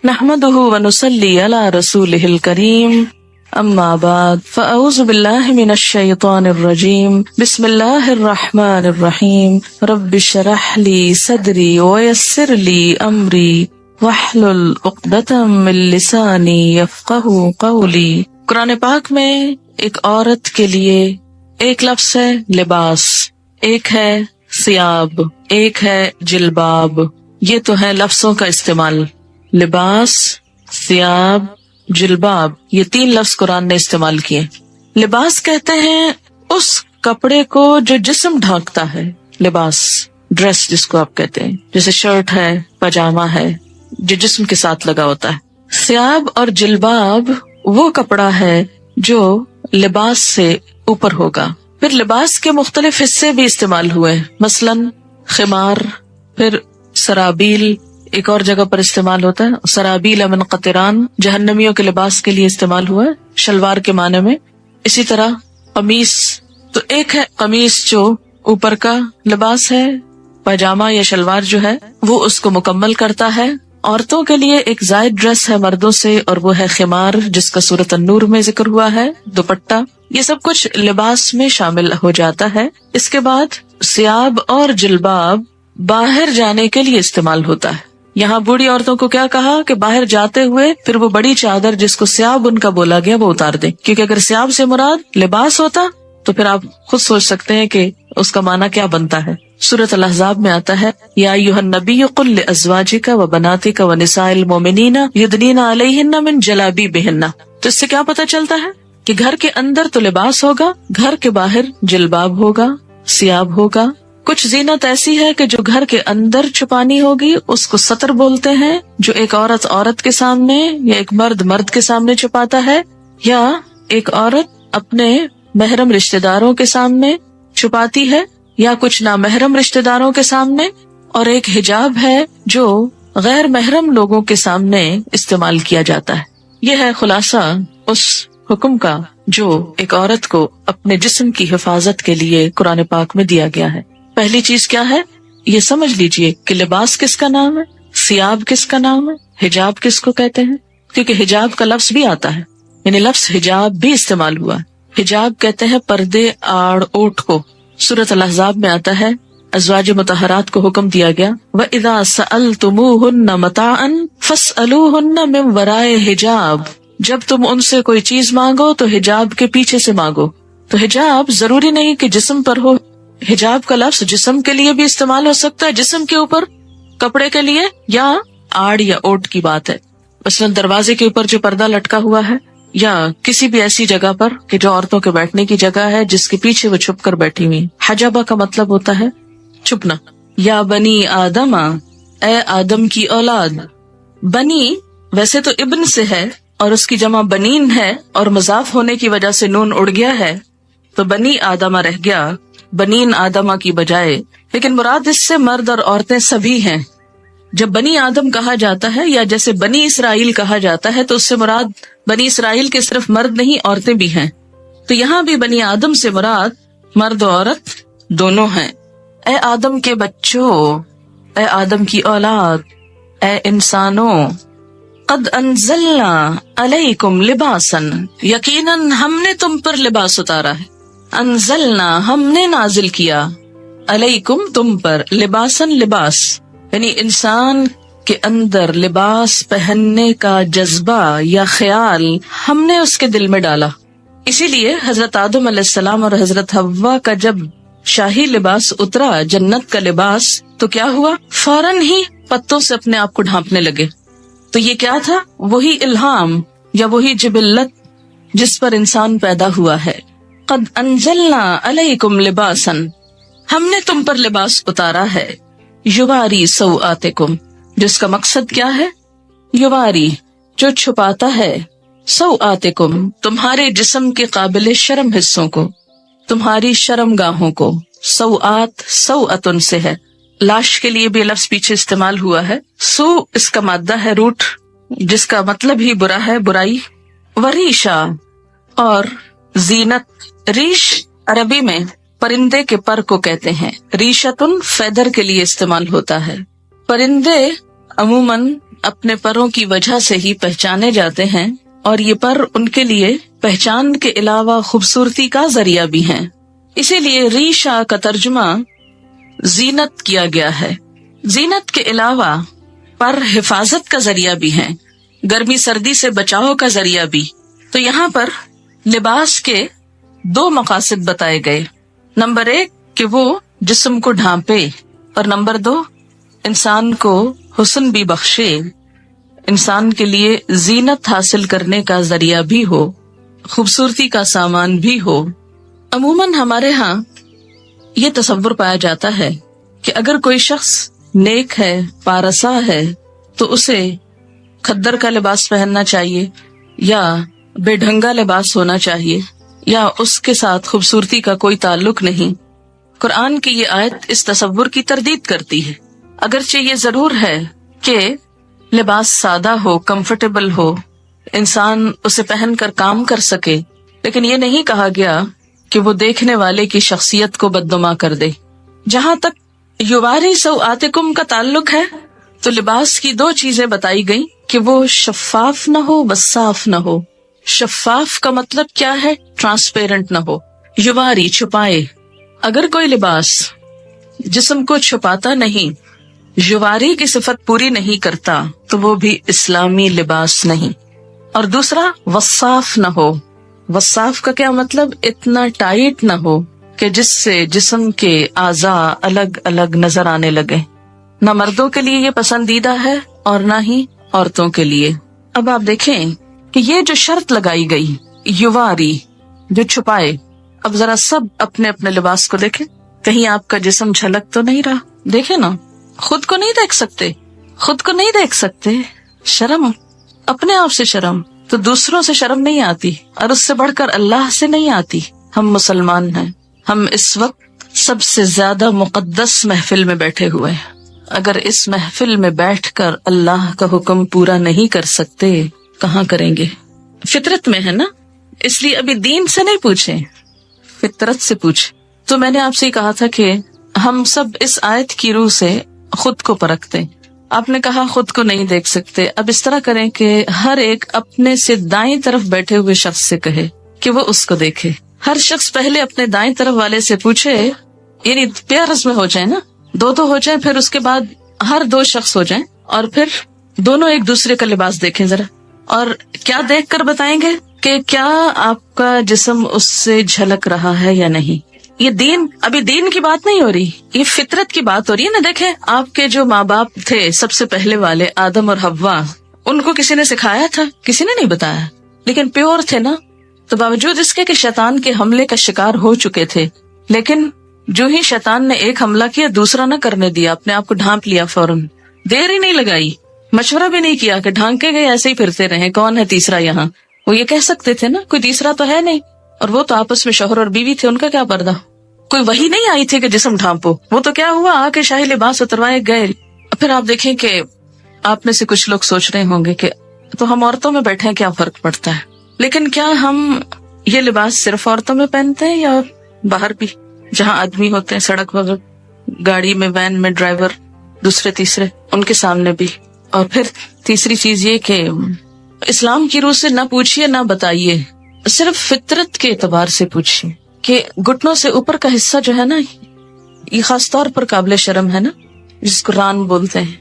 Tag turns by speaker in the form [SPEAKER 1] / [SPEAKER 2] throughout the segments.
[SPEAKER 1] نحمده ونصلي على رسوله الكريم اما بعد فاعوذ بالله من الشيطان الرجيم بسم الله الرحمن الرحيم رب اشرح لي صدري ويسر لي امري واحلل عقدة من لساني يفقهوا قولي۔ قرآن پاک میں ایک عورت کے لیے ایک لفظ ہے لباس، ایک ہے ثیاب، ایک ہے جلباب۔ یہ تو ہے لفظوں کا استعمال، لباس، ثیاب، جلباب، یہ 3 لفظ قرآن نے استعمال کیے۔ لباس کہتے ہیں اس کپڑے کو جو جسم ڈھانکتا ہے، لباس، ڈریس جس کو آپ کہتے ہیں، جیسے شرٹ ہے، پاجامہ ہے، جو جسم کے ساتھ لگا ہوتا ہے۔ ثیاب اور جلباب وہ کپڑا ہے جو لباس سے اوپر ہوگا۔ پھر لباس کے مختلف حصے بھی استعمال ہوئے، مثلاً خمار، پھر سرابیل ایک اور جگہ پر استعمال ہوتا ہے، سرابیل من قطران جہنمیوں کے لباس کے لیے استعمال ہوا ہے، شلوار کے معنی میں۔ اسی طرح قمیص، تو ایک ہے قمیص جو اوپر کا لباس ہے، پاجامہ یا شلوار جو ہے وہ اس کو مکمل کرتا ہے۔ عورتوں کے لیے ایک زائد ڈریس ہے مردوں سے، اور وہ ہے خمار جس کا سورۃ النور میں ذکر ہوا ہے، دوپٹہ، یہ سب کچھ لباس میں شامل ہو جاتا ہے۔ اس کے بعد ثیاب اور جلباب باہر جانے کے لیے استعمال ہوتا ہے۔ یہاں بوڑھی عورتوں کو کیا کہا کہ باہر جاتے ہوئے پھر وہ بڑی چادر جس کو ثیاب ان کا بولا گیا وہ اتار دیں، کیونکہ اگر ثیاب سے مراد لباس ہوتا تو پھر آپ خود سوچ سکتے ہیں کہ اس کا معنی کیا بنتا ہے۔ سورۃ الاحزاب میں آتا ہے یا ایھا النبی قل لازواجک وبناتک ونساء المؤمنین یدنین علیہن من جلابیبہن۔ تو اس سے کیا پتہ چلتا ہے کہ گھر کے اندر تو لباس ہوگا، گھر کے باہر جلباب ہوگا، ثیاب ہوگا۔ کچھ زینت ایسی ہے کہ جو گھر کے اندر چھپانی ہوگی اس کو ستر بولتے ہیں، جو ایک عورت عورت کے سامنے یا ایک مرد مرد کے سامنے چھپاتا ہے، یا ایک عورت اپنے محرم رشتہ داروں کے سامنے چھپاتی ہے یا کچھ نامحرم رشتہ داروں کے سامنے، اور ایک حجاب ہے جو غیر محرم لوگوں کے سامنے استعمال کیا جاتا ہے۔ یہ ہے خلاصہ اس حکم کا جو ایک عورت کو اپنے جسم کی حفاظت کے لیے قرآن پاک میں دیا گیا ہے۔ پہلی چیز کیا ہے یہ سمجھ لیجئے کہ لباس کس کا نام ہے، ثیاب کس کا نام ہے، حجاب کس کو کہتے ہیں، کیونکہ حجاب کا لفظ بھی آتا ہے، یعنی لفظ حجاب بھی استعمال ہوا ہے۔ حجاب کہتے ہیں پردے، آڑ، اوٹ کو۔ سورۃ الاحزاب میں آتا ہے ازواج مطہرات کو حکم دیا گیا وَإِذَا سَأَلْتُمُوهُنَّ مَتَاعًا فَاسْأَلُوهُنَّ مِنْ وَرَاءِ حِجَاب۔ جب تم ان سے کوئی چیز مانگو تو حجاب کے پیچھے سے مانگو۔ تو حجاب ضروری نہیں کہ جسم پر ہو، حجاب کا لفظ جسم کے لیے بھی استعمال ہو سکتا ہے، جسم کے اوپر کپڑے کے لیے، یا آڑ یا اوٹ کی بات ہے، مثلا دروازے کے اوپر جو پردہ لٹکا ہوا ہے، یا کسی بھی ایسی جگہ پر کہ جو عورتوں کے بیٹھنے کی جگہ ہے جس کے پیچھے وہ چھپ کر بیٹھی ہوئی۔ حجابہ کا مطلب ہوتا ہے چھپنا۔ یا بنی آدم، اے آدم کی اولاد۔ بنی ویسے تو ابن سے ہے اور اس کی جمع بنین ہے، اور مضاف ہونے کی وجہ سے نون اڑ گیا ہے تو بنی آدمہ رہ گیا، بنین آدمہ کی بجائے، لیکن مراد اس سے مرد اور عورتیں سبھی ہیں۔ جب بنی آدم کہا جاتا ہے یا جیسے بنی اسرائیل کہا جاتا ہے تو اس سے مراد بنی اسرائیل کے صرف مرد نہیں عورتیں بھی ہیں، تو یہاں بھی بنی آدم سے مراد مرد و عورت دونوں ہیں۔ اے آدم کے بچوں، اے آدم کی اولاد، اے انسانوں، قد انزلنا علیکم لباسا، یقیناً ہم نے تم پر لباس اتارا ہے، انزلنا ہم نے نازل کیا، علیکم تم پر، لباسن لباس، یعنی انسان کے اندر لباس پہننے کا جذبہ یا خیال ہم نے اس کے دل میں ڈالا۔ اسی لیے حضرت آدم علیہ السلام اور حضرت حوا کا جب شاہی لباس اترا، جنت کا لباس، تو کیا ہوا، فوراً ہی پتوں سے اپنے آپ کو ڈھانپنے لگے۔ تو یہ کیا تھا، وہی الہام یا وہی جبلت جس پر انسان پیدا ہوا ہے۔ قد انزلنا علیکم لباسا، ہم نے تم پر لباس اتارا ہے، یواری سوآتکم، جس کا مقصد کیا ہے، یواری جو چھپاتا ہے، سوآتکم تمہارے جسم کے قابل شرم حصوں کو، تمہاری شرم گاہوں کو۔ سوآت سوآتن سے ہے، لاش کے لیے بھی لفظ پیچھے استعمال ہوا ہے، سو اس کا مادہ ہے روٹ جس کا مطلب ہی برا ہے، برائی۔ وریشا اور زینت، ریش عربی میں پرندے کے پر کو کہتے ہیں، ریشتن فیدر کے لیے استعمال ہوتا ہے۔ پرندے عموماً اپنے پروں کی وجہ سے ہی پہچانے جاتے ہیں، اور یہ پر ان کے لیے پہچان کے علاوہ خوبصورتی کا ذریعہ بھی ہیں. اسی لیے ریشہ کا ترجمہ زینت کیا گیا ہے. زینت کے علاوہ پر حفاظت کا ذریعہ بھی ہیں، گرمی سردی سے بچاؤ کا ذریعہ بھی. تو یہاں پر لباس کے 2 مقاصد بتائے گئے. نمبر 1 کہ وہ جسم کو ڈھانپے، اور نمبر 2 انسان کو حسن بھی بخشے، انسان کے لیے زینت حاصل کرنے کا ذریعہ بھی ہو، خوبصورتی کا سامان بھی ہو. عموماً ہمارے ہاں یہ تصور پایا جاتا ہے کہ اگر کوئی شخص نیک ہے، پارسا ہے، تو اسے کھدر کا لباس پہننا چاہیے، یا بے ڈھنگا لباس ہونا چاہیے، یا اس کے ساتھ خوبصورتی کا کوئی تعلق نہیں. قرآن کی یہ آیت اس تصور کی تردید کرتی ہے. اگرچہ یہ ضرور ہے کہ لباس سادہ ہو، کمفرٹیبل ہو، انسان اسے پہن کر کام کر سکے، لیکن یہ نہیں کہا گیا کہ وہ دیکھنے والے کی شخصیت کو بدنما کر دے. جہاں تک یواری سوآتکم کا تعلق ہے تو لباس کی 2 چیزیں بتائی گئیں کہ وہ شفاف نہ ہو، وصاف نہ ہو. شفاف کا مطلب کیا ہے؟ ٹرانسپیرنٹ نہ ہو، یواری چھپائے. اگر کوئی لباس جسم کو چھپاتا نہیں، یواری کی صفت پوری نہیں کرتا، تو وہ بھی اسلامی لباس نہیں. اور دوسرا وصاف نہ ہو. وصاف کا کیا مطلب؟ اتنا ٹائٹ نہ ہو کہ جس سے جسم کے اعضاء الگ الگ نظر آنے لگے. نہ مردوں کے لیے یہ پسندیدہ ہے اور نہ ہی عورتوں کے لیے. اب آپ دیکھیں کہ یہ جو شرط لگائی گئی، یواری جو چھپائے، اب ذرا سب اپنے اپنے لباس کو دیکھیں، کہیں آپ کا جسم جھلک تو نہیں رہا. دیکھیں نا، خود کو نہیں دیکھ سکتے، خود کو نہیں دیکھ سکتے. شرم، اپنے آپ سے شرم، تو دوسروں سے شرم نہیں آتی، اور اس سے بڑھ کر اللہ سے نہیں آتی. ہم مسلمان ہیں، ہم اس وقت سب سے زیادہ مقدس محفل میں بیٹھے ہوئے ہیں. اگر اس محفل میں بیٹھ کر اللہ کا حکم پورا نہیں کر سکتے، کہاں کریں گے؟ فطرت میں ہے نا، اس لیے ابھی دین سے نہیں پوچھیں، فطرت سے پوچھیں. تو میں نے آپ سے کہا تھا کہ ہم سب اس آیت کی روح سے خود کو پرکھتے. آپ نے کہا خود کو نہیں دیکھ سکتے. اب اس طرح کریں کہ ہر ایک اپنے سے دائیں طرف بیٹھے ہوئے شخص سے کہے کہ وہ اس کو دیکھے. ہر شخص پہلے اپنے دائیں طرف والے سے پوچھے، یعنی پیئرز میں ہو جائیں نا، 2 ہو جائیں، پھر اس کے بعد ہر 2 شخص ہو جائیں، اور پھر دونوں ایک دوسرے کا لباس دیکھیں ذرا، اور کیا دیکھ کر بتائیں گے کہ کیا آپ کا جسم اس سے جھلک رہا ہے یا نہیں. یہ دین، ابھی دین کی بات نہیں ہو رہی، یہ فطرت کی بات ہو رہی ہے نا. دیکھیں آپ کے جو ماں باپ تھے سب سے پہلے والے، آدم اور حوا، ان کو کسی نے سکھایا تھا؟ کسی نے نہیں بتایا، لیکن پیور تھے نا. تو باوجود اس کے کہ شیطان کے حملے کا شکار ہو چکے تھے، لیکن جو ہی شیطان نے ایک حملہ کیا دوسرا نہ کرنے دیا، اپنے آپ کو ڈھانپ لیا فوراً. دیر ہی نہیں لگائی، مشورہ بھی نہیں کیا کہ ڈھانکے گئے ایسے ہی پھرتے رہے، کون ہے تیسرا یہاں. وہ یہ کہہ سکتے تھے نا کوئی تیسرا تو ہے نہیں، اور وہ تو آپس میں شوہر اور بیوی تھے، ان کا کیا پردہ. کوئی وحی نہیں آئی تھی کہ جسم ڈھانپو. وہ تو کیا ہوا، آ کے شاہی لباس اتروائے گئے. پھر آپ دیکھیں کہ آپ میں سے کچھ لوگ سوچ رہے ہوں گے کہ تو ہم عورتوں میں بیٹھے کیا فرق پڑتا ہے. لیکن کیا ہم یہ لباس صرف عورتوں میں پہنتے ہیں یا باہر بھی، جہاں آدمی ہوتے ہیں سڑک وغیرہ، گاڑی میں، وین میں، ڈرائیور، دوسرے تیسرے، ان کے سامنے بھی. اور پھر تیسری چیز یہ کہ اسلام کی روح سے نہ پوچھیے نہ بتائیے، صرف فطرت کے اعتبار سے پوچھیے کہ گھٹنوں سے اوپر کا حصہ جو ہے نا، یہ خاص طور پر قابل شرم ہے نا، جس کو ران بولتے ہیں،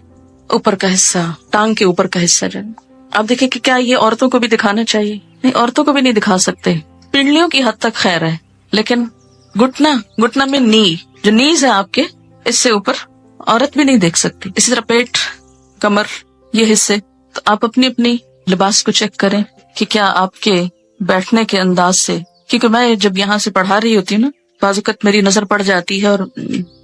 [SPEAKER 1] اوپر کا حصہ، ٹانگ کے اوپر کا حصہ جو ہے. آپ دیکھیں کہ کیا یہ عورتوں کو بھی دکھانا چاہیے؟ نہیں، عورتوں کو بھی نہیں دکھا سکتے. پنڈلیوں کی حد تک خیر ہے، لیکن گھٹنا میں نی، جو نیز ہے آپ کے، اس سے اوپر عورت بھی نہیں دیکھ سکتی. اسی طرح پیٹ، کمر، یہ حصے. تو آپ اپنی اپنی لباس کو چیک کریں کہ کیا آپ کے بیٹھنے کے انداز سے، کیونکہ میں جب یہاں سے پڑھا رہی ہوتی ہوں نا، بعض اوقات میری نظر پڑ جاتی ہے اور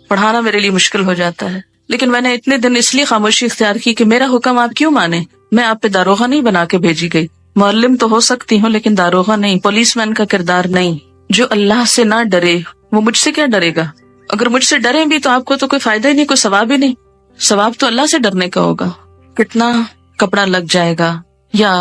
[SPEAKER 1] پڑھانا میرے لیے مشکل ہو جاتا ہے. لیکن میں نے اتنے دن اس لیے خاموشی اختیار کی کہ میرا حکم آپ کیوں مانے. میں آپ پہ داروغہ نہیں بنا کے بھیجی گئی. معلم تو ہو سکتی ہوں لیکن داروغہ نہیں، پولیس مین کا کردار نہیں. جو اللہ سے نہ ڈرے وہ مجھ سے کیا ڈرے گا. اگر مجھ سے ڈریں بھی تو آپ کو تو کوئی فائدہ ہی نہیں، کوئی ثواب ہی نہیں. ثواب تو اللہ سے ڈرنے کا ہوگا. کتنا کپڑا لگ جائے گا، یا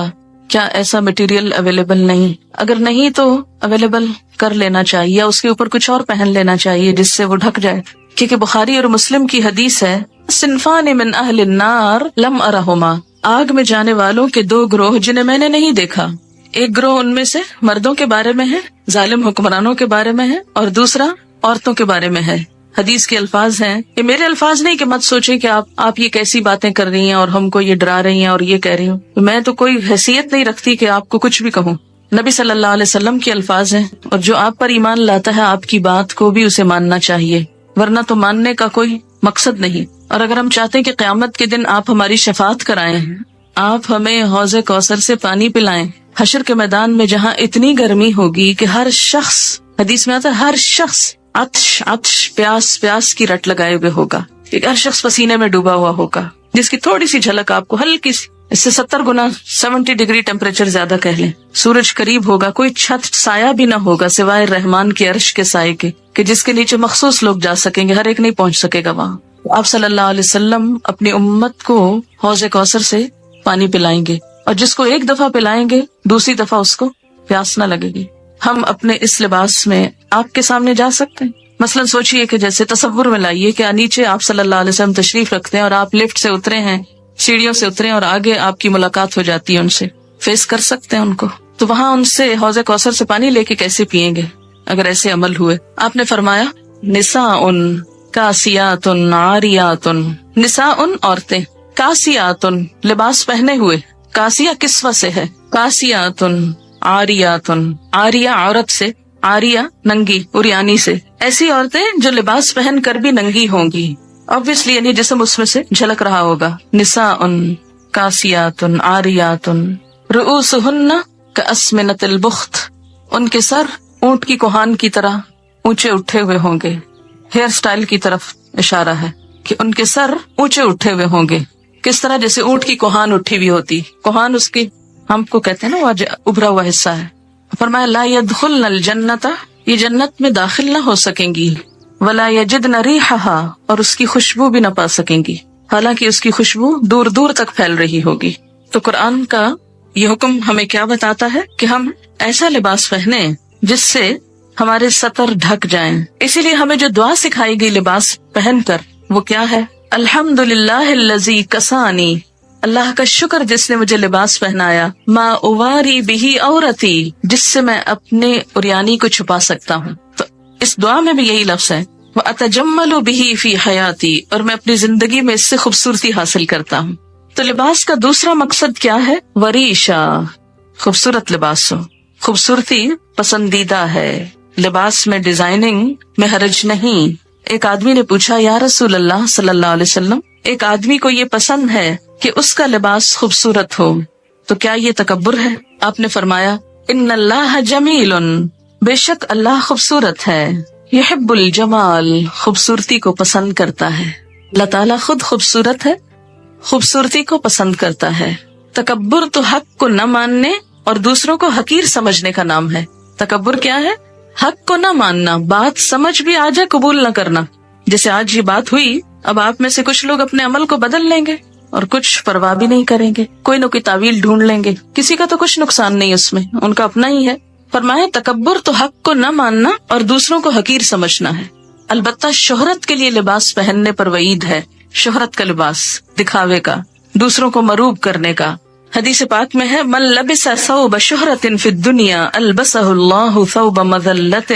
[SPEAKER 1] کیا ایسا مٹیریل اویلیبل نہیں، اگر نہیں تو اویلیبل کر لینا چاہیے، یا اس کے اوپر کچھ اور پہن لینا چاہیے جس سے وہ ڈھک جائے. کیونکہ بخاری اور مسلم کی حدیث ہے، صنفان من اہل النار لم ارہما، آگ میں جانے والوں کے دو گروہ جنہیں میں نے نہیں دیکھا. ایک گروہ ان میں سے مردوں کے بارے میں ہے، ظالم حکمرانوں کے بارے میں ہے، اور دوسرا عورتوں کے بارے میں ہے. حدیث کے الفاظ ہیں، یہ میرے الفاظ نہیں کہ مت سوچیں کہ آپ یہ کیسی باتیں کر رہی ہیں اور ہم کو یہ ڈرا رہی ہیں اور یہ کہہ رہی ہوں. میں تو کوئی حیثیت نہیں رکھتی کہ آپ کو کچھ بھی کہوں. نبی صلی اللہ علیہ وسلم کے الفاظ ہیں، اور جو آپ پر ایمان لاتا ہے آپ کی بات کو بھی اسے ماننا چاہیے، ورنہ تو ماننے کا کوئی مقصد نہیں. اور اگر ہم چاہتے ہیں کہ قیامت کے دن آپ ہماری شفاعت کرائیں، آپ ہمیں حوض کوثر سے پانی پلائیں، حشر کے میدان میں جہاں اتنی گرمی ہوگی کہ ہر شخص، حدیث میں آتا ہے ہر شخص عطش پیاس کی رٹ لگائے ہوئے ہوگا، ہر شخص پسینے میں ڈوبا ہوا ہوگا، جس کی تھوڑی سی جھلک آپ کو ہلکی سی، اس سے 70 گنا 70 ڈگری ٹیمپریچر زیادہ کہہ لیں. سورج قریب ہوگا، کوئی چھت سایہ بھی نہ ہوگا سوائے رحمان کے عرش کے سائے کے، کہ جس کے نیچے مخصوص لوگ جا سکیں گے، ہر ایک نہیں پہنچ سکے گا وہاں. آپ صلی اللہ علیہ وسلم اپنی امت کو حوض کوثر سے پانی پلائیں گے، اور جس کو ایک دفعہ پلائیں گے دوسری دفعہ اس کو پیاس نہ لگے گی. ہم اپنے اس لباس میں آپ کے سامنے جا سکتے ہیں. مثلا سوچئے کہ جیسے تصور میں لائیے کہ نیچے آپ صلی اللہ علیہ وسلم تشریف رکھتے ہیں اور آپ لفٹ سے اترے ہیں، سیڑھیوں سے اترے، اور آگے آپ کی ملاقات ہو جاتی ہے ان سے، فیس کر سکتے ہیں ان کو، تو وہاں ان سے حوض کوثر سے پانی لے کے کیسے پئیں گے اگر ایسے عمل ہوئے؟ آپ نے فرمایا نساء کاسیات عاریات، نساء عورتیں، کاسیات لباس پہنے ہوئے، کاسیہ کسوہ سے ہے، کاسیات عاریات، عاریہ عورت سے، عاریہ ننگی عریانی سے، ایسی عورتیں جو لباس پہن کر بھی ننگی ہوں گی، obviously یعنی جسم اس میں سے جھلک رہا ہوگا. نساء کاسیات عاریات رؤوسہن کاسمنۃ البخت، ان کے سر اونٹ کی کوہان کی طرح اونچے اٹھے ہوئے ہوں گے. ہیئر سٹائل کی طرف اشارہ ہے کہ ان کے سر اونچے اٹھے ہوئے ہوں گے. کس طرح؟ جیسے اونٹ کی کوہان اٹھی ہوئی ہوتی، کوہان اس کی ہم کو کہتے ہیں نا وہ ابھرا ہوا حصہ ہے. فرمایا لا يدخلن الجنۃ، یہ جنت میں داخل نہ ہو سکیں گی، ولا یجدن ریحھا، اور اس کی خوشبو بھی نہ پا سکیں گی، حالانکہ اس کی خوشبو دور دور تک پھیل رہی ہوگی. تو قرآن کا یہ حکم ہمیں کیا بتاتا ہے کہ ہم ایسا لباس پہنے جس سے ہمارے سطر ڈھک جائیں. اسی لیے ہمیں جو دعا سکھائی گئی لباس پہن کر وہ کیا ہے؟ الحمدللہ الذی کسانی، اللہ کا شکر جس نے مجھے لباس پہنایا، ما اواری بہی عورتی، جس سے میں اپنے عریانی کو چھپا سکتا ہوں. تو اس دعا میں بھی یہی لفظ ہے، وَأَتَجَمَّلُ بِهِ فِي حَيَاتِي، اور میں اپنی زندگی میں اس سے خوبصورتی حاصل کرتا ہوں. تو لباس کا دوسرا مقصد کیا ہے؟ وریشا، خوبصورت لباس ہو. خوبصورتی پسندیدہ ہے، لباس میں ڈیزائننگ میں حرج نہیں. ایک آدمی نے پوچھا یا رسول اللہ صلی اللہ علیہ وسلم، ایک آدمی کو یہ پسند ہے کہ اس کا لباس خوبصورت ہو، تو کیا یہ تکبر ہے؟ آپ نے فرمایا ان اللہ جمیل، بے شک اللہ خوبصورت ہے، یحب الجمال، خوبصورتی کو پسند کرتا ہے. اللہ تعالیٰ خود خوبصورت ہے، خوبصورتی کو پسند کرتا ہے. تکبر تو حق کو نہ ماننے اور دوسروں کو حقیر سمجھنے کا نام ہے. تکبر کیا ہے؟ حق کو نہ ماننا، بات سمجھ بھی آ جائے قبول نہ کرنا. جیسے آج یہ بات ہوئی، اب آپ میں سے کچھ لوگ اپنے عمل کو بدل لیں گے اور کچھ پرواہ بھی نہیں کریں گے، کوئی نہ کوئی تعویل ڈھونڈ لیں گے. کسی کا تو کچھ نقصان نہیں اس میں، ان کا اپنا ہی ہے. فرمایا تکبر تو حق کو نہ ماننا اور دوسروں کو حقیر سمجھنا ہے. البتہ شہرت کے لیے لباس پہننے پر وعید ہے. شہرت کا لباس، دکھاوے کا، دوسروں کو مروب کرنے کا. حدیث پاک میں ہے من لبس ثوب شہرت فی الدنیا البسہ اللہ ثوب مذلت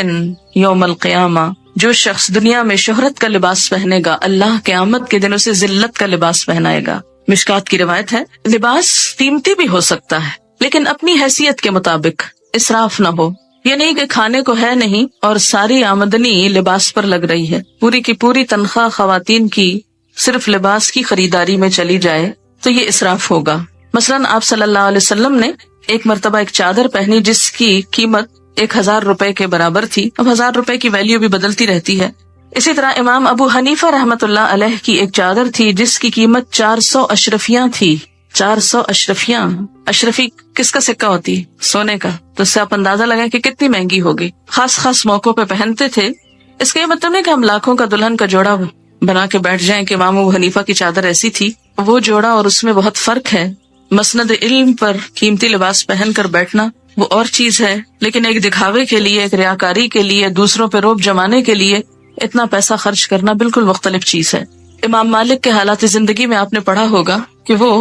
[SPEAKER 1] یوم القیامہ، جو شخص دنیا میں شہرت کا لباس پہنے گا اللہ قیامت کے دن اسے ذلت کا لباس پہنائے گا. مشکات کی روایت ہے لباس قیمتی بھی ہو سکتا ہے لیکن اپنی حیثیت کے مطابق، اسراف نہ ہو. یہ نہیں کہ کھانے کو ہے نہیں اور ساری آمدنی لباس پر لگ رہی ہے، پوری کی پوری تنخواہ خواتین کی صرف لباس کی خریداری میں چلی جائے تو یہ اسراف ہوگا. مثلاً آپ صلی اللہ علیہ وسلم نے ایک مرتبہ ایک چادر پہنی جس کی قیمت 1000 روپے کے برابر تھی. اب 1000 روپے کی ویلیو بھی بدلتی رہتی ہے. اسی طرح امام ابو حنیفہ رحمۃ اللہ علیہ کی ایک چادر تھی جس کی قیمت 400 اشرفیاں تھی. 400 اشرفیاں، اشرفی کس کا سکہ ہوتی؟ سونے کا. تو اس سے آپ اندازہ لگائیں کہ کتنی مہنگی ہوگی. خاص خاص موقعوں پہ پہنتے تھے. اس کا یہ مطلب نہیں کہ ہم لاکھوں کا دلہن کا جوڑا بنا کے بیٹھ جائیں کہ امام ابو حنیفہ کی چادر ایسی تھی. وہ جوڑا اور اس میں بہت فرق ہے. مسند علم پر قیمتی لباس پہن کر بیٹھنا وہ اور چیز ہے، لیکن ایک دکھاوے کے لیے، ایک ریاکاری کے لیے، دوسروں پہ روب جمانے کے لیے اتنا پیسہ خرچ کرنا بالکل مختلف چیز ہے. امام مالک کے حالات زندگی میں آپ نے پڑھا ہوگا کہ وہ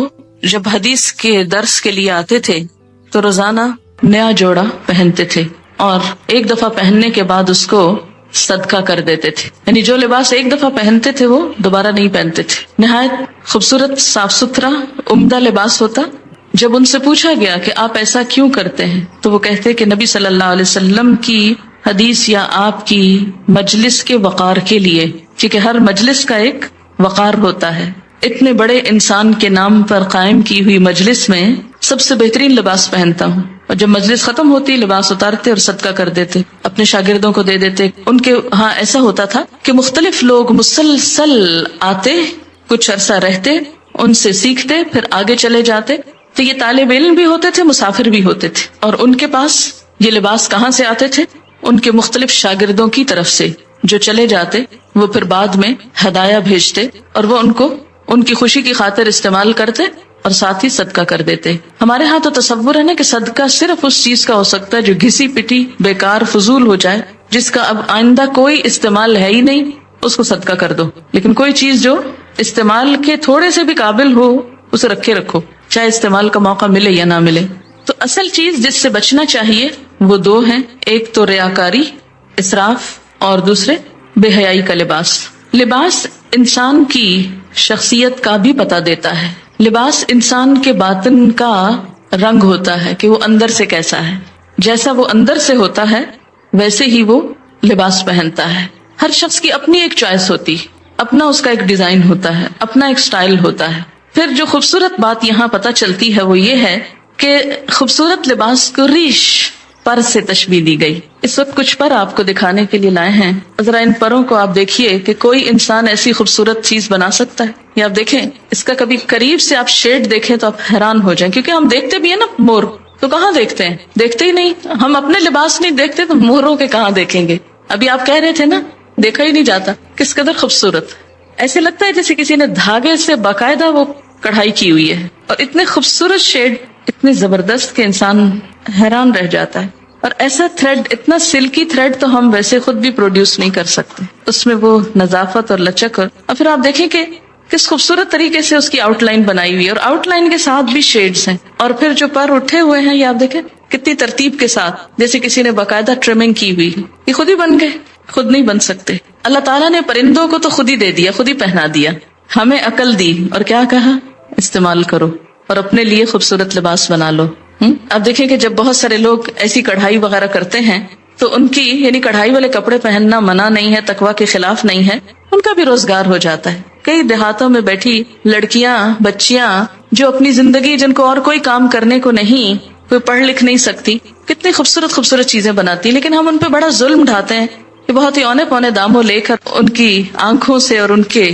[SPEAKER 1] جب حدیث کے درس کے لیے آتے تھے تو روزانہ نیا جوڑا پہنتے تھے اور ایک دفعہ پہننے کے بعد اس کو صدقہ کر دیتے تھے، یعنی جو لباس ایک دفعہ پہنتے تھے وہ دوبارہ نہیں پہنتے تھے. نہایت خوبصورت، صاف ستھرا، عمدہ لباس ہوتا. جب ان سے پوچھا گیا کہ آپ ایسا کیوں کرتے ہیں تو وہ کہتے کہ نبی صلی اللہ علیہ وسلم کی حدیث یا آپ کی مجلس کے وقار کے لیے، کیونکہ ہر مجلس کا ایک وقار ہوتا ہے. اتنے بڑے انسان کے نام پر قائم کی ہوئی مجلس میں سب سے بہترین لباس پہنتا ہوں، اور جب مجلس ختم ہوتی لباس اتارتے اور صدقہ کر دیتے، اپنے شاگردوں کو دے دیتے. ان کے ہاں ایسا ہوتا تھا کہ مختلف لوگ مسلسل آتے، کچھ عرصہ رہتے، ان سے سیکھتے، پھر آگے چلے جاتے. تو یہ طالب علم بھی ہوتے تھے، مسافر بھی ہوتے تھے، اور ان کے پاس یہ لباس کہاں سے آتے تھے؟ ان کے مختلف شاگردوں کی طرف سے جو چلے جاتے، وہ پھر بعد میں ہدایہ بھیجتے اور وہ ان کو ان کی خوشی کی خاطر استعمال کرتے اور ساتھ ہی صدقہ کر دیتے. ہمارے ہاں تو تصور ہے نا کہ صدقہ صرف اس چیز کا ہو سکتا ہے جو گھسی پٹی، بیکار، فضول ہو جائے، جس کا اب آئندہ کوئی استعمال ہے ہی نہیں، اس کو صدقہ کر دو. لیکن کوئی چیز جو استعمال کے تھوڑے سے بھی قابل ہو اسے رکھے رکھو، چاہے استعمال کا موقع ملے یا نہ ملے. تو اصل چیز جس سے بچنا چاہیے وہ دو ہیں، ایک تو ریاکاری، اسراف، اور دوسرے بے حیائی کا لباس. لباس انسان کی شخصیت کا بھی پتہ دیتا ہے. لباس انسان کے باطن کا رنگ ہوتا ہے کہ وہ اندر سے کیسا ہے. جیسا وہ اندر سے ہوتا ہے ویسے ہی وہ لباس پہنتا ہے. ہر شخص کی اپنی ایک چوائس ہوتی، اپنا اس کا ایک ڈیزائن ہوتا ہے، اپنا ایک سٹائل ہوتا ہے. پھر جو خوبصورت بات یہاں پتہ چلتی ہے وہ یہ ہے کہ خوبصورت لباس کو ریش، پر سے تشبیہ دی گئی. اس وقت کچھ پر آپ کو دکھانے کے لیے لائے ہیں. ذرا ان پروں کو آپ دیکھیے کہ کوئی انسان ایسی خوبصورت چیز بنا سکتا ہے. یہ آپ دیکھیں، اس کا کبھی قریب سے آپ شیڈ دیکھیں تو آپ حیران ہو جائیں، کیونکہ ہم دیکھتے بھی ہیں نا مور، تو کہاں دیکھتے ہیں؟ دیکھتے ہی نہیں. ہم اپنے لباس نہیں دیکھتے تو موروں کے کہاں دیکھیں گے؟ ابھی آپ کہہ رہے تھے نا، دیکھا ہی نہیں جاتا. کس قدر خوبصورت، ایسے لگتا ہے جیسے کسی نے دھاگے سے باقاعدہ وہ کڑھائی کی ہوئی ہے، اور اتنے خوبصورت شیڈ، اتنے زبردست کہ انسان حیران رہ جاتا ہے. اور ایسا تھریڈ، اتنا سلکی تھریڈ تو ہم ویسے خود بھی پروڈیوس نہیں کر سکتے. اس میں وہ نظافت اور لچک، اور پھر آپ دیکھیں کہ کس خوبصورت طریقے سے اس کی آؤٹ لائن بنائی ہوئی ہے، اور آؤٹ لائن کے ساتھ بھی شیڈز ہیں. اور پھر جو پر اٹھے ہوئے ہیں یہ آپ دیکھیں کتنی ترتیب کے ساتھ، جیسے کسی نے باقاعدہ ٹرمنگ کی ہوئی. یہ خود ہی بن گئے، خود نہیں بن سکتے. اللہ تعالیٰ نے پرندوں کو تو خود ہی دے دیا، خود ہی پہنا دیا. ہمیں عقل دی اور کیا کہا؟ استعمال کرو اور اپنے لیے خوبصورت لباس بنا لو. اب دیکھیں کہ جب بہت سارے لوگ ایسی کڑھائی وغیرہ کرتے ہیں تو ان کی، یعنی کڑھائی والے کپڑے پہننا منع نہیں ہے، تقویٰ کے خلاف نہیں ہے، ان کا بھی روزگار ہو جاتا ہے. کئی دیہاتوں میں بیٹھی لڑکیاں، بچیاں جو اپنی زندگی، جن کو اور کوئی کام کرنے کو نہیں، کوئی پڑھ لکھ نہیں سکتی، کتنی خوبصورت خوبصورت چیزیں بناتی، لیکن ہم ان پہ بڑا ظلم ڈھاتے ہیں کہ بہت ہی اونے پونے داموں لے کر ان کی آنکھوں سے اور ان کے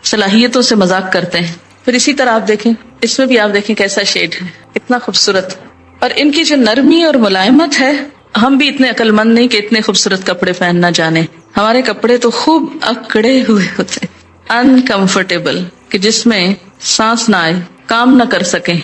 [SPEAKER 1] صلاحیتوں سے مذاق کرتے ہیں. پھر اسی طرح آپ دیکھیں، اس میں بھی آپ دیکھیں کیسا شیڈ ہے، اتنا خوبصورت. اور ان کی جو نرمی اور ملائمت ہے، ہم بھی اتنے عقل مند نہیں کہ اتنے خوبصورت کپڑے پہننا جانے. ہمارے کپڑے تو خوب اکڑے ہوئے ہوتے، انکمفرٹیبل، کہ جس میں سانس نہ آئے، کام نہ کر سکیں.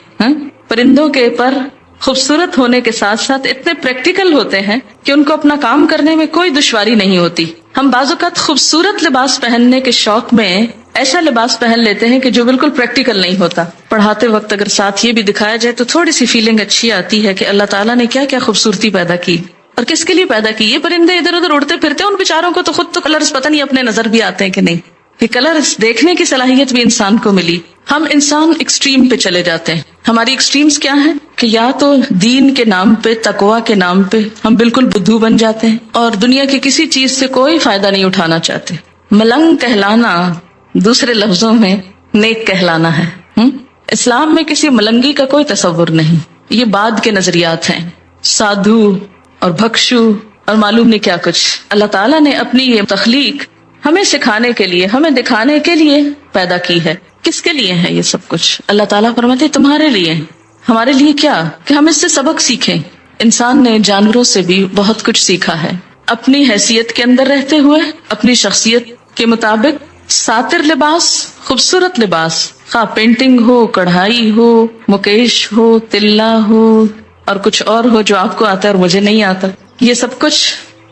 [SPEAKER 1] پرندوں کے پر خوبصورت ہونے کے ساتھ ساتھ اتنے پریکٹیکل ہوتے ہیں کہ ان کو اپنا کام کرنے میں کوئی دشواری نہیں ہوتی. ہم بعض اوقات خوبصورت لباس پہننے کے شوق میں ایسا لباس پہن لیتے ہیں کہ جو بالکل پریکٹیکل نہیں ہوتا. پڑھاتے وقت اگر ساتھ یہ بھی دکھایا جائے تو تھوڑی سی فیلنگ اچھی آتی ہے کہ اللہ تعالیٰ نے کیا کیا خوبصورتی پیدا کی اور کس کے لیے پیدا کی. یہ پرندے ادھر ادھر اڑتے پھرتے، ان بیچاروں کو تو خود تو کلرز پتہ نہیں اپنے نظر بھی آتے ہیں کہ نہیں. یہ کلرز دیکھنے کی صلاحیت بھی انسان کو ملی. ہم انسان ایکسٹریم پہ چلے جاتے ہیں. ہماری ایکسٹریمز کیا ہیں کہ یا تو دین کے نام پہ، تقویٰ کے نام پہ ہم بالکل بدھو بن جاتے ہیں اور دنیا کی کسی چیز سے کوئی فائدہ نہیں اٹھانا چاہتے. ملنگ کہلانا دوسرے لفظوں میں نیک کہلانا ہے. اسلام میں کسی ملنگی کا کوئی تصور نہیں. یہ بعد کے نظریات ہیں، سادھو اور بھکشو اور معلوم نہیں کیا کچھ. اللہ تعالیٰ نے اپنی یہ تخلیق ہمیں سکھانے کے لیے، ہمیں دکھانے کے لیے پیدا کی ہے. کس کے لیے ہے یہ سب کچھ؟ اللہ تعالیٰ فرماتے تمہارے لیے. ہمارے لیے کیا؟ کہ ہم اس سے سبق سیکھیں. انسان نے جانوروں سے بھی بہت کچھ سیکھا ہے. اپنی حیثیت کے اندر رہتے ہوئے، اپنی شخصیت کے مطابق ساتر لباس، خوبصورت لباس، خواہ پینٹنگ ہو، کڑھائی ہو، مکیش ہو، تلا ہو اور کچھ اور ہو جو آپ کو آتا ہے اور مجھے نہیں آتا، یہ سب کچھ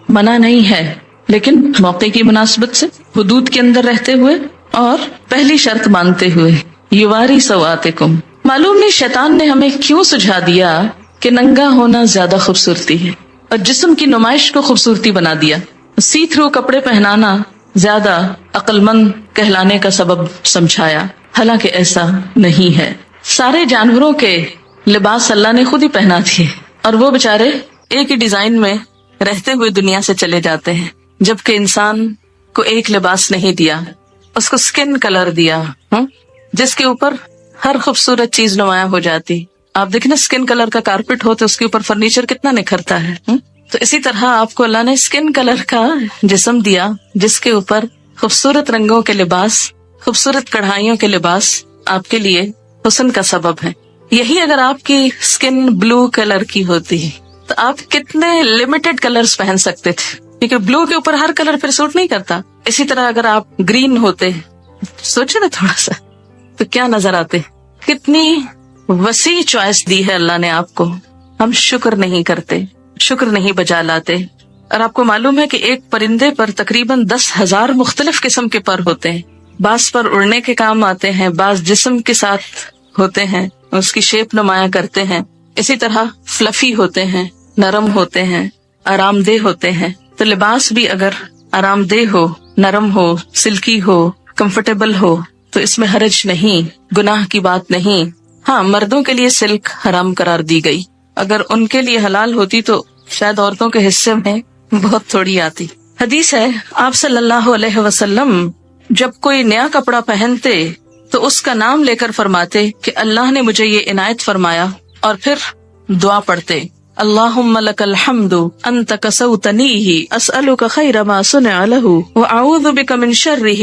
[SPEAKER 1] منع نہیں ہے. لیکن موقع کی مناسبت سے، حدود کے اندر رہتے ہوئے اور پہلی شرط مانتے ہوئے یواری سواتکم، معلوم نہیں شیطان نے ہمیں کیوں سجھا دیا کہ ننگا ہونا زیادہ خوبصورتی ہے اور جسم کی نمائش کو خوبصورتی بنا دیا، سی تھرو کپڑے پہنانا زیادہ عقل مند کہلانے کا سبب سمجھایا، حالانکہ ایسا نہیں ہے۔ سارے جانوروں کے لباس اللہ نے خود ہی پہنا دیے اور وہ بےچارے ایک ہی ڈیزائن میں رہتے ہوئے دنیا سے چلے جاتے ہیں، جبکہ انسان کو ایک لباس نہیں دیا، اس کو سکن کلر دیا جس کے اوپر ہر خوبصورت چیز نمایاں ہو جاتی۔ آپ دیکھیں نا سکن کلر کا کارپیٹ ہو تو اس کے اوپر فرنیچر کتنا نکھرتا ہے۔ تو اسی طرح آپ کو اللہ نے سکن کلر کا جسم دیا جس کے اوپر خوبصورت رنگوں کے لباس، خوبصورت کڑھائیوں کے لباس آپ کے لیے حسن کا سبب ہے۔ یہی اگر آپ کی سکن بلو کلر کی ہوتی تو آپ کتنے لمیٹڈ کلرز پہن سکتے تھے، کیونکہ بلو کے اوپر ہر کلر پھر سوٹ نہیں کرتا۔ اسی طرح اگر آپ گرین ہوتے، سوچے نا تھوڑا سا، تو کیا نظر آتے۔ کتنی وسیع چوائس دی ہے اللہ نے آپ کو، ہم شکر نہیں کرتے، شکر نہیں بجا لاتے۔ اور آپ کو معلوم ہے کہ ایک پرندے پر تقریباً 10,000 مختلف قسم کے پر ہوتے ہیں، بعض پر اڑنے کے کام آتے ہیں، بعض جسم کے ساتھ ہوتے ہیں، اس کی شیپ نمایاں کرتے ہیں۔ اسی طرح فلفی ہوتے ہیں، نرم ہوتے ہیں، آرام دہ ہوتے ہیں۔ تو لباس بھی اگر آرام دہ ہو، نرم ہو، سلکی ہو، کمفرٹیبل ہو تو اس میں حرج نہیں، گناہ کی بات نہیں۔ ہاں، مردوں کے لیے سلک حرام قرار دی گئی، اگر ان کے لیے حلال ہوتی تو شاید عورتوں کے حصے میں بہت تھوڑی آتی۔ حدیث ہے آپ صلی اللہ علیہ وسلم جب کوئی نیا کپڑا پہنتے تو اس کا نام لے کر فرماتے کہ اللہ نے مجھے یہ عنایت فرمایا، اور پھر دعا پڑھتے اللہم لک الحمد انت کسوتنیہ اسألک خیر ما صنع لہ واعوذ بک من شرہ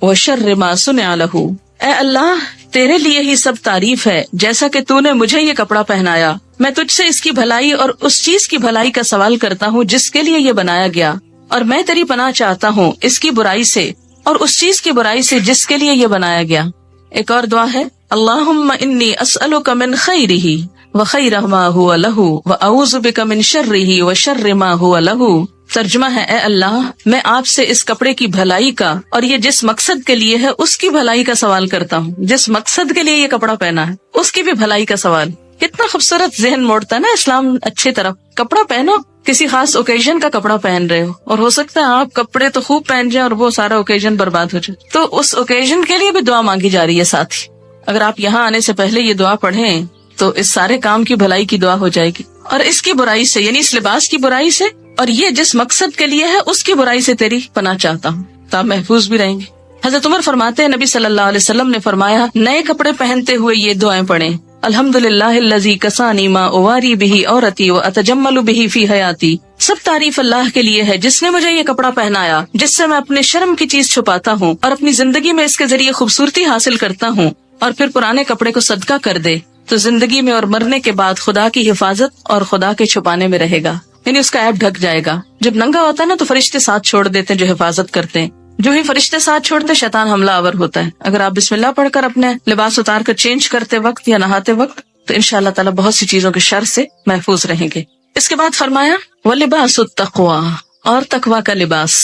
[SPEAKER 1] وشر ما صنع لہ۔ اے اللہ، تیرے لیے ہی سب تعریف ہے، جیسا کہ تو نے مجھے یہ کپڑا پہنایا، میں تجھ سے اس کی بھلائی اور اس چیز کی بھلائی کا سوال کرتا ہوں جس کے لیے یہ بنایا گیا، اور میں تیری پناہ چاہتا ہوں اس کی برائی سے اور اس چیز کی برائی سے جس کے لیے یہ بنایا گیا۔ ایک اور دعا ہے اللہم انی اسألک من خیرہ وخیر ما هو لہ واعوذ بک من شرہ وشر ما هو لہ۔ ترجمہ ہے اے اللہ، میں آپ سے اس کپڑے کی بھلائی کا اور یہ جس مقصد کے لیے ہے اس کی بھلائی کا سوال کرتا ہوں، جس مقصد کے لیے یہ کپڑا پہنا ہے اس کی بھی بھلائی کا سوال۔ کتنا خوبصورت ذہن موڑتا ہے نا اسلام اچھی طرف۔ کپڑا پہنو، کسی خاص اوکیزن کا کپڑا پہن رہے ہو، اور ہو سکتا ہے آپ کپڑے تو خوب پہن جائیں اور وہ سارا اوکیزن برباد ہو جائے، تو اس اوکیزن کے لیے بھی دعا مانگی جا رہی ہے ساتھ ہی۔ اگر آپ یہاں آنے سے پہلے یہ دعا پڑھیں تو اس سارے کام کی بھلائی کی دعا ہو جائے گی، اور اس کی برائی سے یعنی اس لباس کی برائی سے اور یہ جس مقصد کے لیے ہے اس کی برائی سے تیری پناہ چاہتا ہوں، تو آپ محفوظ بھی رہیں گے۔ حضرت عمر فرماتے ہیں نبی صلی اللہ علیہ وسلم نے فرمایا نئے کپڑے پہنتے ہوئے یہ دعائیں پڑھیں الحمدللہ الذی کسانی ما اواری بہ عورتی واتجمل بہ فی حیاتی۔ سب تعریف اللہ کے لیے ہے جس نے مجھے یہ کپڑا پہنایا جس سے میں اپنے شرم کی چیز چھپاتا ہوں اور اپنی زندگی میں اس کے ذریعے خوبصورتی حاصل کرتا ہوں، اور پھر پرانے کپڑے کو صدقہ کر دے تو زندگی میں اور مرنے کے بعد خدا کی حفاظت اور خدا کے چھپانے میں رہے گا، یعنی اس کا عیب ڈھک جائے گا۔ جب ننگا ہوتا ہے نا تو فرشتے ساتھ چھوڑ دیتے ہیں جو حفاظت کرتے ہیں، جو ہی فرشتے ساتھ چھوڑتے شیطان حملہ آور ہوتا ہے۔ اگر آپ بسم اللہ پڑھ کر اپنے لباس اتار کر چینج کرتے وقت یا نہاتے وقت تو انشاءاللہ تعالیٰ بہت سی چیزوں کے شر سے محفوظ رہیں گے۔ اس کے بعد فرمایا وَلِبَاسُ التَّقْوَى، اور تقویٰ کا لباس۔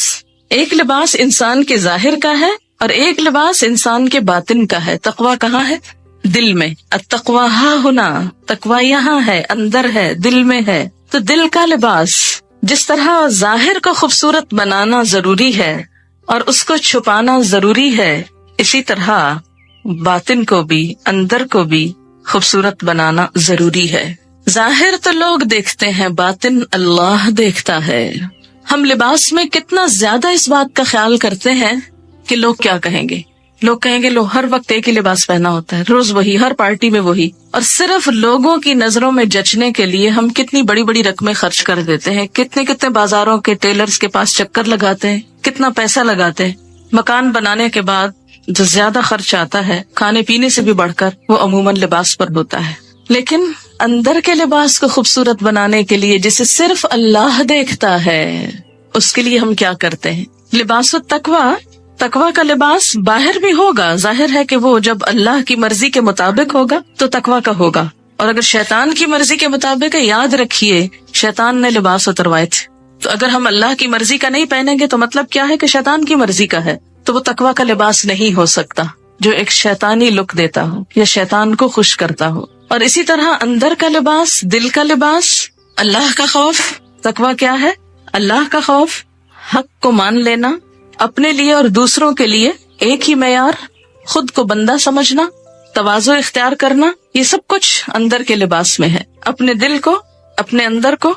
[SPEAKER 1] ایک لباس انسان کے ظاہر کا ہے اور ایک لباس انسان کے باطن کا ہے۔ تقویٰ کہاں ہے؟ دل میں۔ التقویٰ ہاں ہونا، تقویٰ یہاں ہے، اندر ہے، دل میں ہے۔ تو دل کا لباس جس طرح ظاہر کو خوبصورت بنانا ضروری ہے اور اس کو چھپانا ضروری ہے، اسی طرح باطن کو بھی، اندر کو بھی خوبصورت بنانا ضروری ہے۔ ظاہر تو لوگ دیکھتے ہیں، باطن اللہ دیکھتا ہے۔ ہم لباس میں کتنا زیادہ اس بات کا خیال کرتے ہیں کہ لوگ کیا کہیں گے۔ لوگ کہیں گے لو ہر وقت ایک ہی لباس پہنا ہوتا ہے، روز وہی، ہر پارٹی میں وہی، اور صرف لوگوں کی نظروں میں جچنے کے لیے ہم کتنی بڑی بڑی رقمیں خرچ کر دیتے ہیں، کتنے بازاروں کے ٹیلرز کے پاس چکر لگاتے ہیں، کتنا پیسہ لگاتے ہیں۔ مکان بنانے کے بعد جو زیادہ خرچ آتا ہے کھانے پینے سے بھی بڑھ کر وہ عموماً لباس پر ہوتا ہے۔ لیکن اندر کے لباس کو خوبصورت بنانے کے لیے جسے صرف اللہ دیکھتا ہے اس کے لیے ہم کیا کرتے ہیں؟ لباس التقویٰ، تقویٰ کا لباس باہر بھی ہوگا، ظاہر ہے کہ وہ جب اللہ کی مرضی کے مطابق ہوگا تو تقویٰ کا ہوگا، اور اگر شیطان کی مرضی کے مطابق ہے، یاد رکھیے شیطان نے لباس اتروائے تھے، تو اگر ہم اللہ کی مرضی کا نہیں پہنیں گے تو مطلب کیا ہے کہ شیطان کی مرضی کا ہے۔ تو وہ تقوی کا لباس نہیں ہو سکتا جو ایک شیطانی لک دیتا ہو یا شیطان کو خوش کرتا ہو. اور اسی طرح اندر کا لباس، دل کا لباس اللہ کا خوف. تقوی کیا ہے؟ اللہ کا خوف، حق کو مان لینا، اپنے لیے اور دوسروں کے لیے ایک ہی معیار، خود کو بندہ سمجھنا، تواضع اختیار کرنا، یہ سب کچھ اندر کے لباس میں ہے. اپنے دل کو، اپنے اندر کو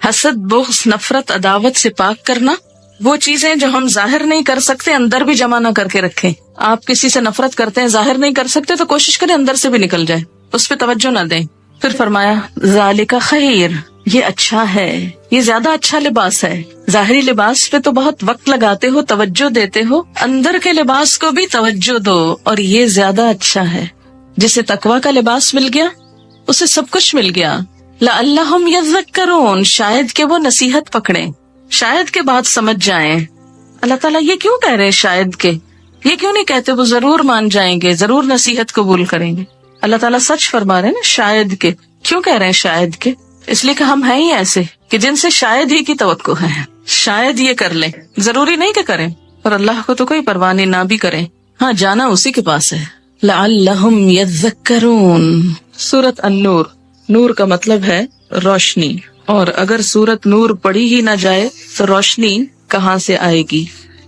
[SPEAKER 1] حسد، بغض، نفرت، عداوت سے پاک کرنا. وہ چیزیں جو ہم ظاہر نہیں کر سکتے اندر بھی جمع نہ کر کے رکھیں. آپ کسی سے نفرت کرتے ہیں، ظاہر نہیں کر سکتے تو کوشش کریں اندر سے بھی نکل جائے، اس پہ توجہ نہ دیں. پھر فرمایا ذالک خیر، یہ اچھا ہے، یہ زیادہ اچھا لباس ہے. ظاہری لباس پہ تو بہت وقت لگاتے ہو، توجہ دیتے ہو، اندر کے لباس کو بھی توجہ دو، اور یہ زیادہ اچھا ہے. جسے تقوی کا لباس مل گیا اسے سب کچھ مل گیا. لعلہم یذکرون، شاید کہ وہ نصیحت پکڑیں، شاید کے بعد سمجھ جائیں. اللہ تعالیٰ یہ کیوں کہہ رہے ہیں شاید کے؟ یہ کیوں نہیں کہتے وہ ضرور مان جائیں گے، ضرور نصیحت قبول کریں گے؟ اللہ تعالیٰ سچ فرما رہے ہیں نا. شاید کے کیوں کہہ رہے ہیں شاید کے؟ اس لیے کہ ہم ہیں ہی ایسے کہ جن سے شاید ہی کی توقع ہے، شاید یہ کر لیں، ضروری نہیں کہ کریں. اور اللہ کو تو کوئی پرواہ نہیں، نہ بھی کریں، ہاں جانا اسی کے پاس ہے. لعلہم یذکرون. سورۃ النور، نور کا مطلب ہے روشنی، اور اگر سورۃ نور پڑھی ہی نہ جائے تو روشنی کہاں سے آئے گی؟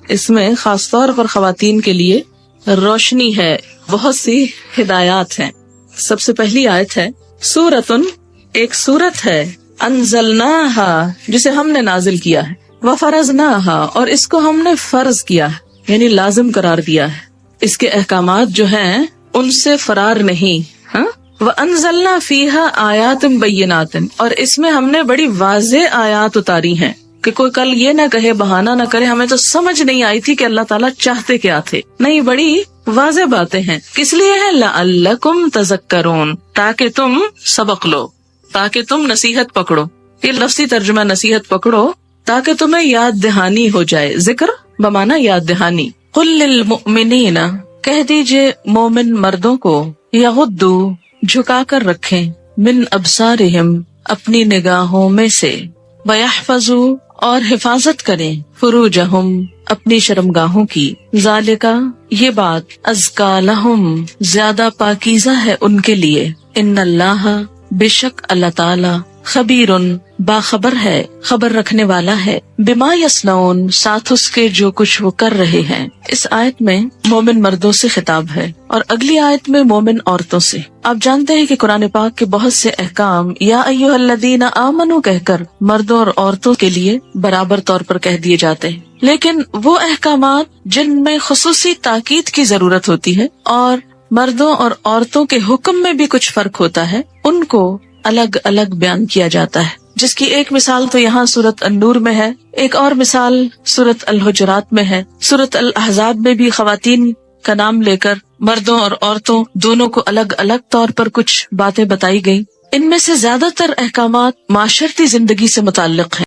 [SPEAKER 1] اس میں خاص طور پر خواتین کے لیے روشنی ہے، بہت سی ہدایات ہیں. سب سے پہلی آیت ہے سورتن، ایک سورت ہے، انزلناہا، جسے ہم نے نازل کیا ہے، وفرضناہا، اور اس کو ہم نے فرض کیا ہے، یعنی لازم قرار دیا ہے. اس کے احکامات جو ہیں ان سے فرار نہیں. ہاں، وَأَنزَلْنَا فِيهَا آيَاتٍ بَيِّنَاتٍ، اور اس میں ہم نے بڑی واضح آیات اتاری ہیں کہ کوئی کل یہ نہ کہے، بہانہ نہ کرے ہمیں تو سمجھ نہیں آئی تھی کہ اللہ تعالیٰ چاہتے کیا تھے. نہیں، بڑی واضح باتیں ہیں. کس لیے ہے؟ لَعَلَّكُمْ تَذَكَّرُونَ، تاکہ تم سبق لو، تاکہ تم نصیحت پکڑو. یہ لفظی ترجمہ نصیحت پکڑو تاکہ تمہیں یاد دہانی ہو جائے. ذکر بمانا یاد دہانی. قُلْ لِلْمُؤْمِنِينَ، کہہ دیجئے مومن مردوں کو، یغضوا، جھکا کر رکھیں، من ابصارہم، اپنی نگاہوں میں سے، ویحفظوا، اور حفاظت کریں، فروجہم، اپنی شرمگاہوں کی، ذالکا، یہ بات، ازکا لہم، زیادہ پاکیزہ ہے ان کے لیے، ان اللہ، بے شک اللہ تعالی، خبیرن، باخبر ہے، خبر رکھنے والا ہے، بما یصنعون، ساتھ اس کے جو کچھ وہ کر رہے ہیں. اس آیت میں مومن مردوں سے خطاب ہے اور اگلی آیت میں مومن عورتوں سے. آپ جانتے ہیں کہ قرآن پاک کے بہت سے احکام یا ایھا الذین آمنوا کہہ کر مردوں اور عورتوں کے لیے برابر طور پر کہہ دیے جاتے ہیں، لیکن وہ احکامات جن میں خصوصی تاکید کی ضرورت ہوتی ہے اور مردوں اور عورتوں کے حکم میں بھی کچھ فرق ہوتا ہے، ان کو الگ الگ بیان کیا جاتا ہے. جس کی ایک مثال تو یہاں سورۃ النور میں ہے، ایک اور مثال سورۃ الحجرات میں ہے. سورۃ الاحزاب میں بھی خواتین کا نام لے کر مردوں اور عورتوں دونوں کو الگ الگ طور پر کچھ باتیں بتائی گئی. ان میں سے زیادہ تر احکامات معاشرتی زندگی سے متعلق ہیں.